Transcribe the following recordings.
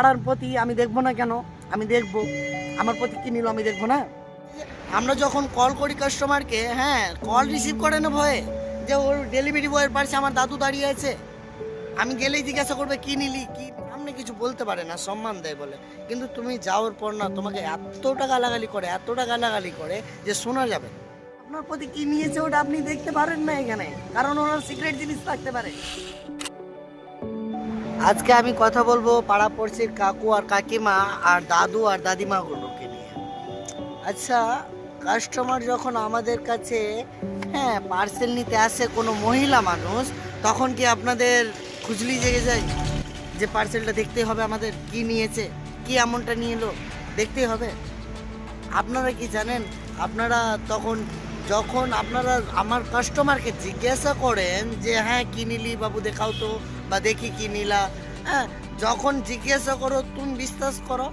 পাড়ার প্রতি আমি দেখবো না কেন? আমি দেখবো। আমার প্রতি কি নিল আমি দেখবো না? আমরা যখন কল করি কাস্টমারকে, হ্যাঁ, কল রিসিভ করে না ভয়ে, যে ওর ডেলিভারি বয়ের পাশে আমার দাদু দাঁড়িয়ে আছে, আমি গেলেই জিজ্ঞাসা করবে কি নিলি, কি সামনে কিছু বলতে পারে না, সম্মান দেয় বলে। কিন্তু তুমি যাওয়ার পর না তোমাকে এতটা গালাগালি করে, এতটা গালাগালি করে যে শোনা যাবে না। আপনার প্রতি কি নিয়েছে ওটা আপনি দেখতে পারেন না এখানে, কারণ ওনার সিক্রেট জিনিস থাকতে পারে। আজকে আমি কথা বলবো পাড়াপড়শির কাকু আর কাকিমা আর দাদু আর দাদিমাগুলোকে নিয়ে। আচ্ছা, কাস্টমার যখন আমাদের কাছে, হ্যাঁ, পার্সেল নিতে আসে কোনো মহিলা মানুষ, তখন কি আপনাদের খুজলি জেগে যায় যে পার্সেলটা দেখতে হবে, আমাদের কি নিয়েছে, কি এমনটা নিয়ে এলো, দেখতেই হবে? আপনারা কি জানেন, আপনারা তখন যখন আপনারা আমার কাস্টমারকে জিজ্ঞাসা করেন যে হ্যাঁ কি নিলি বাবু দেখাও তো, বা দেখি কি নিলা, হ্যাঁ, যখন জিজ্ঞাসা করো তুমি বিশ্বাস করো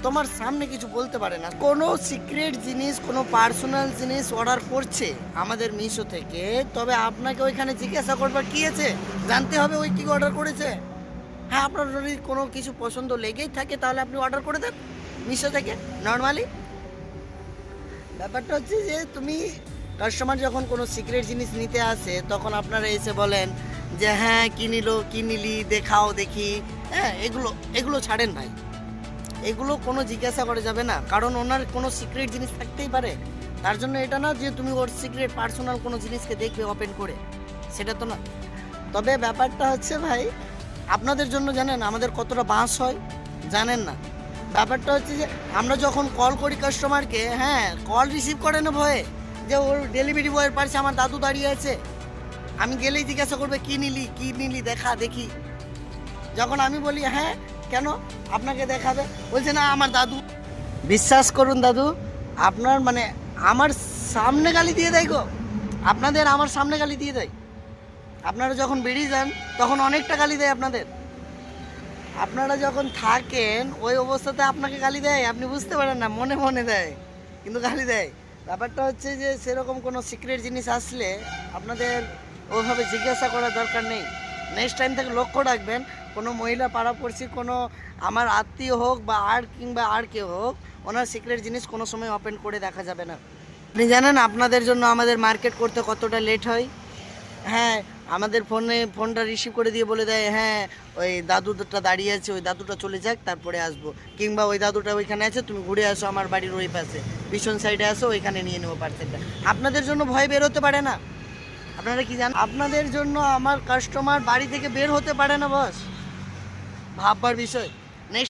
তোমার সামনে কিছু বলতে পারে না। কোনো সিক্রেট জিনিস, কোনো পার্সোনাল জিনিস অর্ডার করছে আমাদের মিশো থেকে, তবে আপনাকে ওইখানে জিজ্ঞাসা করবার কি আছে, জানতে হবে ওই কি অর্ডার করেছে। হ্যাঁ, আপনার যদি কোনো কিছু পছন্দ লেগেই থাকে তাহলে আপনি অর্ডার করে দেন মিশো থেকে নর্মালি। ব্যাপারটা হচ্ছে যে তুমি কাস্টমার যখন কোনো সিক্রেট জিনিস নিতে আসে তখন আপনারা এসে বলেন যে হ্যাঁ কি নিল, কি নিলি দেখাও দেখি, হ্যাঁ, এগুলো এগুলো ছাড়েন ভাই। এগুলো কোনো জিজ্ঞাসা করা যাবে না, কারণ ওনার কোনো সিক্রেট জিনিস থাকতেই পারে। তার জন্য এটা না যে তুমি ওর সিক্রেট পার্সোনাল কোনো জিনিসকে দেখবে ওপেন করে, সেটা তো না। তবে ব্যাপারটা হচ্ছে ভাই, আপনাদের জন্য জানেন আমাদের কতটা বাঁশ হয় জানেন না। ব্যাপারটা হচ্ছে যে আমরা যখন কল করি কাস্টমারকে, হ্যাঁ, কল রিসিভ করে না ভয়ে, যে ওর ডেলিভারি বয়ের পাশে আমার দাদু দাঁড়িয়ে আছে, আমি গেলেই জিজ্ঞাসা করবে কি নিলি, কি নিলি দেখা দেখি। যখন আমি বলি হ্যাঁ কেন আপনাকে দেখাবে, বলছে না আমার দাদু। বিশ্বাস করুন দাদু, আপনার মানে আমার সামনে গালি দিয়ে দেয় গো, আপনাদের আমার সামনে গালি দিয়ে দেয়। আপনারা যখন বেরিয়ে যান তখন অনেকটা গালি দেয় আপনাদের। আপনারা যখন থাকেন ওই অবস্থাতে আপনাকে গালি দেয়, আপনি বুঝতে পারেন না, মনে মনে দেয় কিন্তু গালি দেয়। ব্যাপারটা হচ্ছে যে সেরকম কোনো সিক্রেট জিনিস আসলে আপনাদের ওইভাবে জিজ্ঞাসা করার দরকার নেই। নেক্সট টাইম থেকে লক্ষ্য রাখবেন, কোনো মহিলা পাড়াপড়শি, কোনো আমার আত্মীয় হোক বা আর কিংবা আর কেউ হোক, ওনার সিক্রেট জিনিস কোনো সময় ওপেন করে দেখা যাবে না। আপনি জানেন আপনাদের জন্য আমাদের মার্কেট করতে কতটা লেট হয়? হ্যাঁ, আমাদের ফোনটা রিসিভ করে দিয়ে বলে দেয় হ্যাঁ ওই দাদুটা দাঁড়িয়ে আছে, ওই দাদুটা চলে যাক তারপরে আসবো, কিংবা ওই দাদুটা ওইখানে আছে তুমি ঘুরে আসো আমার বাড়ির ওই পাশে পিছন সাইডে আসো, ওইখানে নিয়ে নেবো পার্সেলটা। আপনাদের জন্য ভয় বের হতে পারে না। আপনারা কি জানেন আপনাদের জন্য আমার কাস্টমার বাড়ি থেকে বের হতে পারে না বস, ভাববার বিষয়।